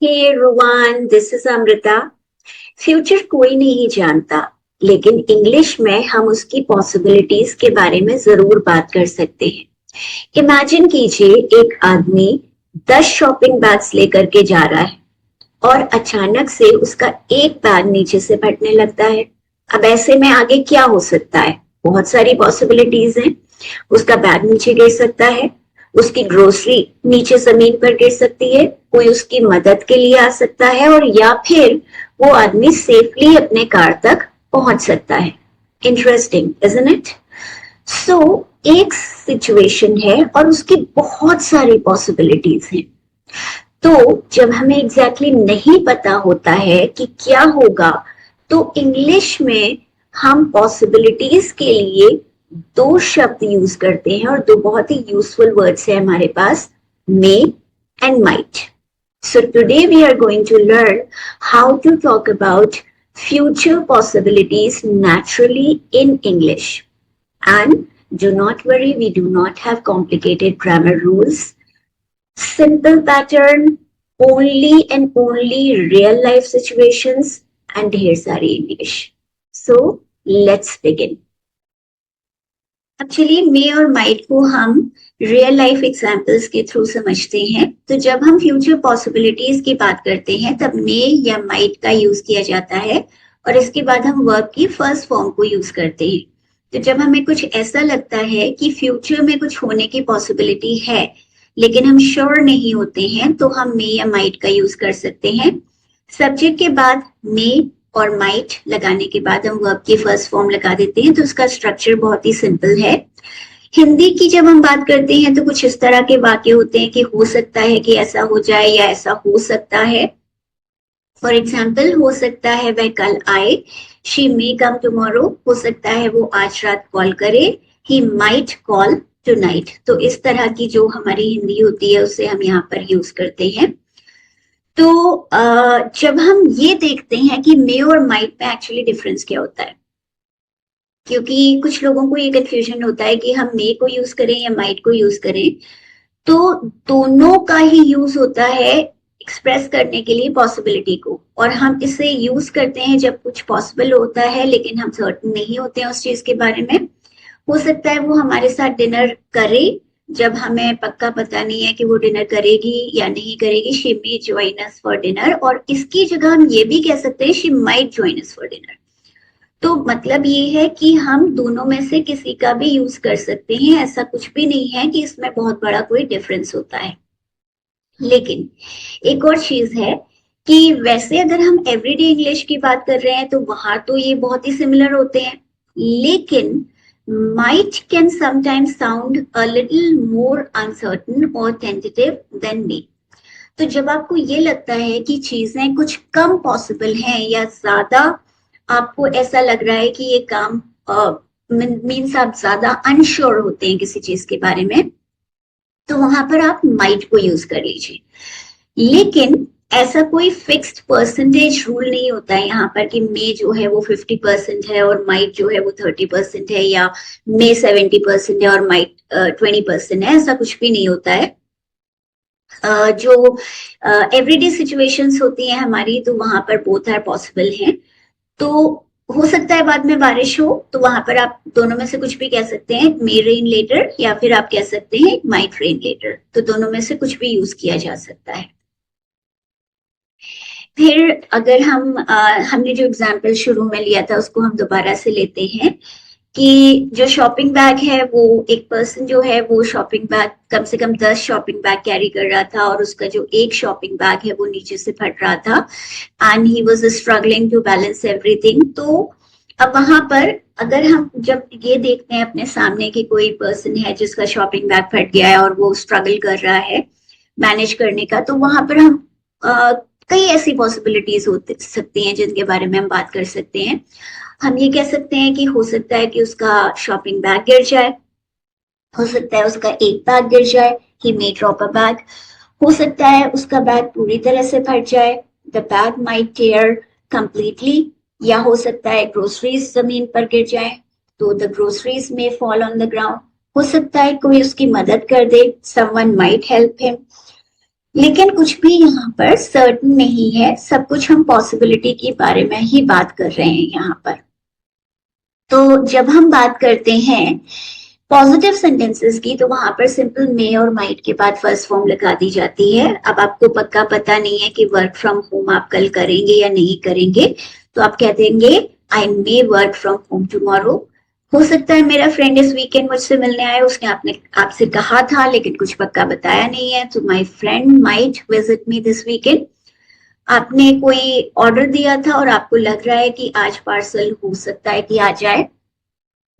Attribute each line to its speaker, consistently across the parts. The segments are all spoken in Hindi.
Speaker 1: Hey Rowan, this is Amrita. Future कोई नहीं जानता, लेकिन इंग्लिश में हम उसकी पॉसिबिलिटीज के बारे में जरूर बात कर सकते हैं। इमेजिन कीजिए, एक आदमी 10 शॉपिंग बैग्स लेकर के जा रहा है और अचानक से उसका एक बैग नीचे से फटने लगता है। अब ऐसे में आगे क्या हो सकता है? बहुत सारी पॉसिबिलिटीज हैं। उसका बैग नीचे गिर सकता है, उसकी ग्रोसरी नीचे जमीन पर गिर सकती है, कोई उसकी मदद के लिए आ सकता है, और या फिर वो आदमी सेफली अपने कार तक पहुंच सकता है। Interesting, isn't it? सो एक सिचुएशन है और उसकी बहुत सारी पॉसिबिलिटीज हैं। तो जब हमें एग्जैक्टली नहीं पता होता है कि क्या होगा, तो इंग्लिश में हम पॉसिबिलिटीज के लिए दो शब्द यूज करते हैं, और दो बहुत ही यूजफुल वर्ड्स है हमारे पास, may and might. So today we are going to learn how to talk about future possibilities naturally in English. And do not worry, we do not have complicated grammar rules. Simple pattern, only and only real life situations, and here's our English. So let's begin. अब चलिए मे और माइट को हम रियल लाइफ एग्जाम्पल्स के थ्रू समझते हैं। तो जब हम फ्यूचर पॉसिबिलिटीज की बात करते हैं तब मे या माइट का यूज किया जाता है, और इसके बाद हम वर्ब की फर्स्ट फॉर्म को यूज करते हैं। तो जब हमें कुछ ऐसा लगता है कि फ्यूचर में कुछ होने की पॉसिबिलिटी है लेकिन हम श्योर नहीं होते हैं, तो हम मे या माइट का यूज कर सकते हैं। सब्जेक्ट के बाद मे और माइट लगाने के बाद हम वर्ब की फर्स्ट फॉर्म लगा देते हैं। तो उसका स्ट्रक्चर बहुत ही सिंपल है। हिंदी की जब हम बात करते हैं तो कुछ इस तरह के वाक्य होते हैं कि हो सकता है कि ऐसा हो जाए या ऐसा हो सकता है। फॉर एग्जाम्पल, हो सकता है वह कल आए, शी मे कम टुमारो, हो सकता है वो आज रात कॉल करे, ही माइट कॉल टुनाइट। तो इस तरह की जो हमारी हिंदी होती है उसे हम यहाँ पर यूज करते हैं। तो जब हम ये देखते हैं कि मे और माइट में एक्चुअली डिफरेंस क्या होता है, क्योंकि कुछ लोगों को ये कंफ्यूजन होता है कि हम मे को यूज करें या माइट को यूज करें, तो दोनों का ही यूज होता है एक्सप्रेस करने के लिए पॉसिबिलिटी को। और हम इसे यूज करते हैं जब कुछ पॉसिबल होता है लेकिन हम सर्टेन नहीं होते हैं उस चीज के बारे में। हो सकता है वो हमारे साथ डिनर करे जब हमें पक्का पता नहीं है कि वो डिनर करेगी या नहीं करेगी, she may join us for dinner, और इसकी जगह हम ये भी कह सकते हैं she might join us for dinner. तो मतलब ये है कि हम दोनों में से किसी का भी यूज कर सकते हैं, ऐसा कुछ भी नहीं है कि इसमें बहुत बड़ा कोई डिफरेंस होता है। लेकिन एक और चीज है कि वैसे अगर हम एवरीडे इंग्लिश की बात कर रहे हैं तो वहां तो ये बहुत ही सिमिलर होते हैं, लेकिन might can sometimes sound a little more uncertain or tentative than may. तो जब आपको ये लगता है कि चीजें कुछ कम पॉसिबल हैं या ज्यादा आपको ऐसा लग रहा है कि ये काम मीन्स आप ज्यादा अनश्योर होते हैं किसी चीज के बारे में, तो वहां पर आप माइट को यूज कर लीजिए। लेकिन ऐसा कोई फिक्स्ड परसेंटेज रूल नहीं होता है यहाँ पर कि मे जो है वो 50% है और माइट जो है वो 30% है, या मे 70% है और माइट 20% है। ऐसा कुछ भी नहीं होता है। जो एवरीडे सिचुएशंस होती हैं हमारी, तो वहां पर बोथ आर पॉसिबल हैं। तो हो सकता है बाद में बारिश हो, तो वहां पर आप दोनों में से कुछ भी कह सकते हैं, मे रेन लेटर, या फिर आप कह सकते हैं माइट रेन लेटर। तो दोनों में से कुछ भी यूज किया जा सकता है। फिर अगर हमने जो एग्जाम्पल शुरू में लिया था उसको हम दोबारा से लेते हैं कि जो शॉपिंग बैग है, वो एक पर्सन जो है वो शॉपिंग बैग कम से कम 10 शॉपिंग बैग कैरी कर रहा था, और उसका जो एक शॉपिंग बैग है वो नीचे से फट रहा था, and he was struggling to balance everything. तो अब वहां पर अगर हम जब ये देखते हैं अपने सामने कि कोई पर्सन है जिसका शॉपिंग बैग फट गया है और वो स्ट्रगल कर रहा है मैनेज करने का, तो वहां पर हम कई ऐसी पॉसिबिलिटीज हो सकती हैं जिनके बारे में हम बात कर सकते हैं। हम ये कह सकते हैं कि हो सकता है कि उसका शॉपिंग बैग गिर जाए, हो सकता है उसका एक बैग गिर जाए, ही मे ड्रॉप अ बैग, हो सकता है उसका बैग पूरी तरह से फट जाए, the bag might tear completely, या हो सकता है ग्रोसरीज जमीन पर गिर जाए, तो द ग्रोसरीज में फॉल ऑन द ग्राउंड। हो सकता है कोई उसकी मदद कर दे, समवन माइट हेल्प हिम। लेकिन कुछ भी यहाँ पर सर्टन नहीं है, सब कुछ हम पॉसिबिलिटी के बारे में ही बात कर रहे हैं यहाँ पर। तो जब हम बात करते हैं पॉजिटिव सेंटेंसेस की, तो वहां पर सिंपल मे और माइट के बाद फर्स्ट फॉर्म लगा दी जाती है। अब आपको पक्का पता नहीं है कि वर्क फ्रॉम होम आप कल करेंगे या नहीं करेंगे, तो आप कह देंगे आई मे वर्क फ्रॉम होम टुमारो। हो सकता है मेरा फ्रेंड इस वीकेंड मुझसे मिलने आए, उसने आपसे कहा था लेकिन कुछ पक्का बताया नहीं है, तो my friend might visit me this weekend. आपने कोई ऑर्डर दिया था और आपको लग रहा है कि आज पार्सल हो सकता है कि आ जाए,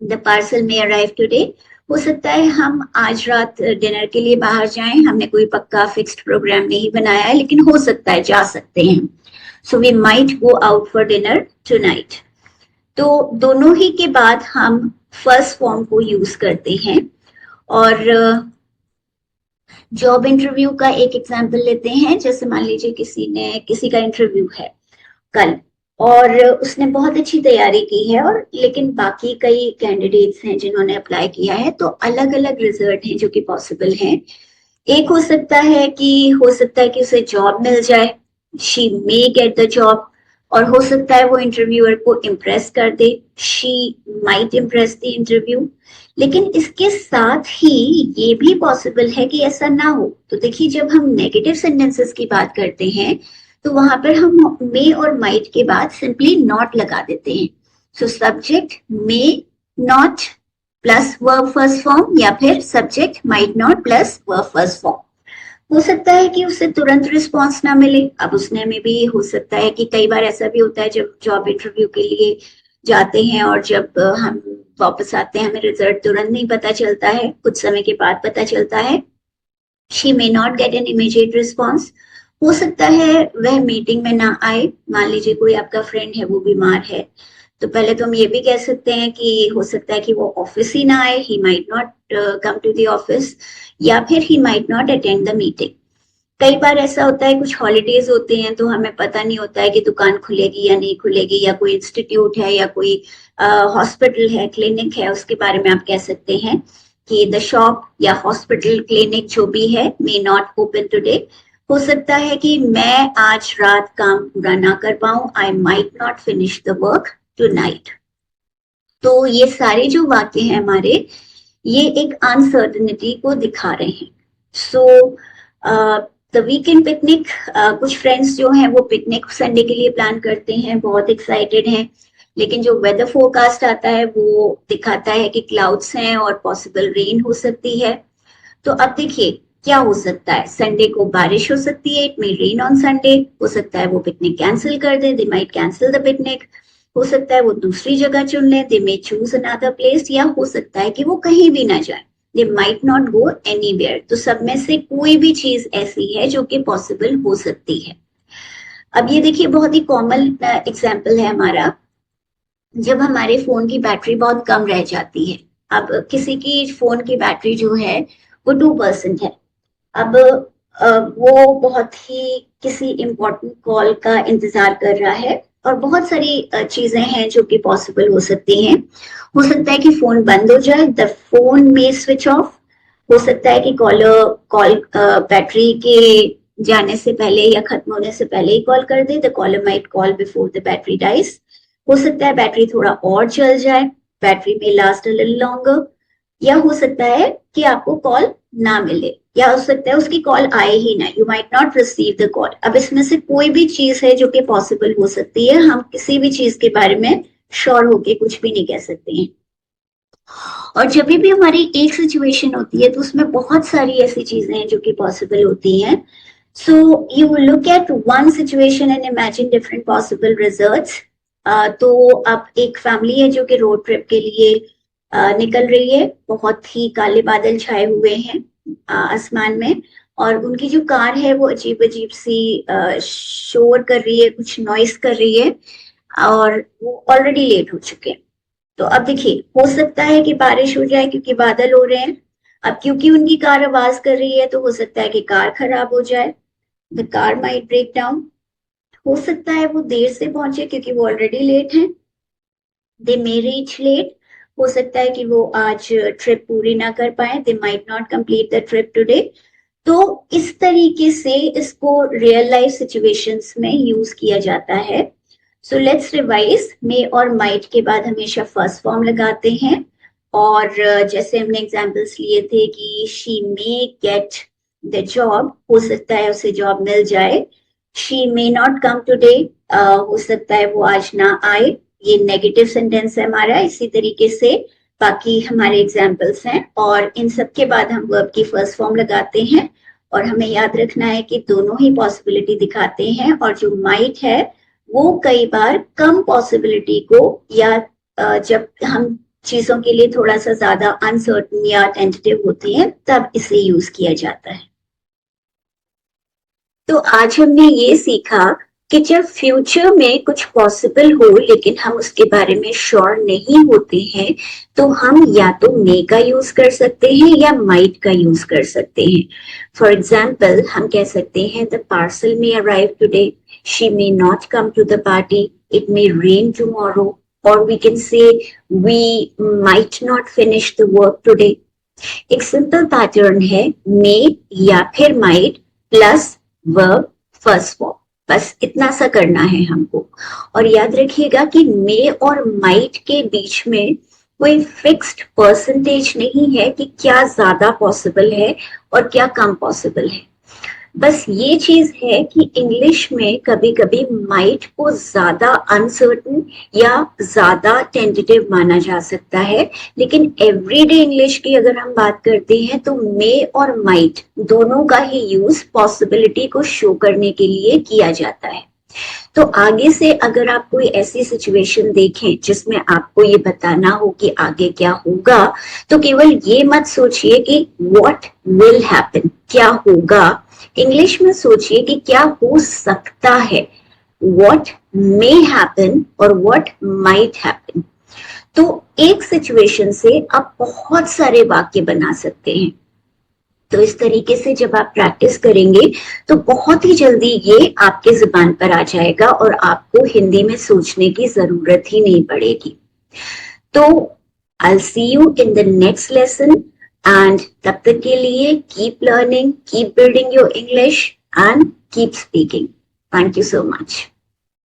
Speaker 1: द पार्सल में अराइव टुडे। हो सकता है हम आज रात डिनर के लिए बाहर जाएं, हमने कोई पक्का फिक्स्ड प्रोग्राम नहीं बनाया है, लेकिन हो सकता है जा सकते हैं। So we might go out for dinner tonight. तो दोनों ही के बाद हम फर्स्ट फॉर्म को यूज करते हैं। और जॉब इंटरव्यू का एक एग्जांपल लेते हैं। जैसे मान लीजिए किसी का इंटरव्यू है कल, और उसने बहुत अच्छी तैयारी की है, और लेकिन बाकी कई कैंडिडेट्स हैं जिन्होंने अप्लाई किया है, तो अलग अलग रिजल्ट हैं जो कि पॉसिबल हैं। एक हो सकता है कि उसे जॉब मिल जाए, she may get the job. और हो सकता है वो इंटरव्यूअर को इम्प्रेस कर दे, she might impress the interview. लेकिन इसके साथ ही ये भी पॉसिबल है कि ऐसा ना हो। तो देखिए, जब हम नेगेटिव सेंटेंसेस की बात करते हैं, तो वहां पर हम मे और माइट के बाद सिंपली नॉट लगा देते हैं। So subject may not plus verb first form, या फिर subject might not plus verb first form. हो सकता है कि उसे तुरंत रिस्पॉन्स ना मिले। अब उसने में भी हो सकता है कि कई बार ऐसा भी होता है जब जॉब इंटरव्यू के लिए जाते हैं और जब हम वापस आते हैं, हमें रिजल्ट तुरंत नहीं पता चलता है, कुछ समय के बाद पता चलता है। She may not get an immediate response. हो सकता है वह मीटिंग में ना आए। मान लीजिए कोई आपका फ्रेंड है, वो बीमार है, तो पहले तो हम ये भी कह सकते हैं कि हो सकता है कि वो ऑफिस ही ना आए, he might not come to the office, या फिर he might not attend the meeting. कई बार ऐसा होता है, कुछ हॉलीडेज होते हैं तो हमें पता नहीं होता है कि दुकान खुलेगी या नहीं खुलेगी, या कोई इंस्टीट्यूट है या कोई हॉस्पिटल है, क्लिनिक है, उसके बारे में आप कह सकते हैं कि द शॉप या हॉस्पिटल क्लिनिक जो भी है मे नॉट ओपन टुडे। हो सकता है कि मैं आज रात काम पूरा ना कर पाऊं, I might not finish the work tonight. तो ये सारे जो वाक्य हैं हमारे, ये एक अनसर्टेनिटी को दिखा रहे हैं। सो द वीकेंड पिकनिक, कुछ फ्रेंड्स जो हैं वो पिकनिक संडे के लिए प्लान करते हैं, बहुत एक्साइटेड हैं, लेकिन जो वेदर फोरकास्ट आता है वो दिखाता है कि क्लाउड्स हैं और पॉसिबल रेन हो सकती है। तो अब देखिए क्या हो सकता है, संडे को बारिश हो सकती है, it may rain on Sunday. हो सकता है वो पिकनिक कैंसिल कर दे, they might cancel the picnic. हो सकता है वो दूसरी जगह चुन ले, they may choose another place. या हो सकता है कि वो कहीं भी ना जाए, they might not go anywhere. तो सब में से कोई भी चीज ऐसी है जो कि पॉसिबल हो सकती है। अब ये देखिए, बहुत ही कॉमन एग्जाम्पल है हमारा, जब हमारे फोन की बैटरी बहुत कम रह जाती है। अब किसी की फोन की बैटरी जो है वो 2% है। अब वो बहुत ही किसी इम्पोर्टेंट कॉल का इंतजार कर रहा है, और बहुत सारी चीजें हैं जो कि पॉसिबल हो सकती हैं। हो सकता है कि फोन बंद हो जाए, द फोन में स्विच ऑफ। हो सकता है कि कॉल बैटरी के जाने से पहले या खत्म होने से पहले ही कॉल कर दे, the caller might call before the battery dies. हो सकता है बैटरी थोड़ा और चल जाए, बैटरी में लास्ट अ लिटिल लॉन्गर। या हो सकता है कि आपको कॉल ना मिले, या हो सकता है उसकी कॉल आए ही ना, you might not receive the call. अब इसमें से कोई भी चीज है जो कि पॉसिबल हो सकती है, हम किसी भी चीज के बारे में श्योर होके कुछ भी नहीं कह सकते हैं। और जब भी हमारी एक सिचुएशन होती है तो उसमें बहुत सारी ऐसी चीजें हैं जो कि पॉसिबल होती हैं। So you look at one situation and imagine different possible results. तो अब एक फैमिली है जो कि रोड ट्रिप के लिए निकल रही है। बहुत ही काले बादल छाए हुए हैं आसमान में, और उनकी जो कार है वो अजीब अजीब सी शोर कर रही है, कुछ नॉइस कर रही है, और वो ऑलरेडी लेट हो चुके हैं। तो अब देखिए, हो सकता है कि बारिश हो जाए क्योंकि बादल हो रहे हैं। अब क्योंकि उनकी कार आवाज कर रही है तो हो सकता है कि कार खराब हो जाए, the car might break down. हो सकता है वो देर से पहुंचे क्योंकि वो ऑलरेडी लेट हैं, दे मे रीच लेट। हो सकता है कि वो आज ट्रिप पूरी ना कर पाए, they might not complete the trip today. तो इस तरीके से इसको रियल लाइफ सिचुएशंस में यूज किया जाता है। So let's revise. मे और माइट के बाद हमेशा फर्स्ट फॉर्म लगाते हैं, और जैसे हमने एग्जांपल्स लिए थे कि she may get the job, हो सकता है उसे जॉब मिल जाए। She may not come today, हो सकता है वो आज ना आए। ये नेगेटिव सेंटेंस है हमारा। इसी तरीके से बाकी हमारे एग्जाम्पल्स हैं, और इन सब के बाद हम वर्ब की फर्स्ट फॉर्म लगाते हैं। और हमें याद रखना है कि दोनों ही पॉसिबिलिटी दिखाते हैं, और जो माइट है वो कई बार कम पॉसिबिलिटी को, या जब हम चीजों के लिए थोड़ा सा ज्यादा अनसर्टन या टेंटेटिव होते हैं तब इसे यूज किया जाता है। तो आज हमने ये सीखा कि जब फ्यूचर में कुछ पॉसिबल हो लेकिन हम उसके बारे में श्योर नहीं होते हैं, तो हम या तो मे का यूज कर सकते हैं या माइट का यूज कर सकते हैं। फॉर एग्जाम्पल हम कह सकते हैं the parcel may arrive today, she may not come to the party, it may rain tomorrow, और we can say we might not finish the work today. एक सिंपल पैटर्न है, मे या फिर might plus verb first form, बस इतना सा करना है हमको। और याद रखिएगा कि मे और माइट के बीच में कोई फिक्स्ड परसेंटेज नहीं है कि क्या ज्यादा पॉसिबल है और क्या कम पॉसिबल है। बस ये चीज है कि इंग्लिश में कभी कभी माइट को ज्यादा अनसर्टन या ज्यादा टेंटेटिव माना जा सकता है, लेकिन एवरीडे इंग्लिश की अगर हम बात करते हैं तो मे और माइट दोनों का ही यूज पॉसिबिलिटी को शो करने के लिए किया जाता है। तो आगे से अगर आप कोई ऐसी सिचुएशन देखें जिसमें आपको ये बताना हो कि आगे क्या होगा, तो केवल ये मत सोचिए कि व्हाट विल हैपन, क्या होगा। इंग्लिश में सोचिए कि क्या हो सकता है, what may happen और what might happen। तो एक सिचुएशन से आप बहुत सारे वाक्य बना सकते हैं। तो इस तरीके से जब आप प्रैक्टिस करेंगे तो बहुत ही जल्दी ये आपके जुबान पर आ जाएगा और आपको हिंदी में सोचने की जरूरत ही नहीं पड़ेगी। तो I'll see you in the next lesson, and तब तक के लिए keep learning, keep building your English and keep speaking. Thank you so much.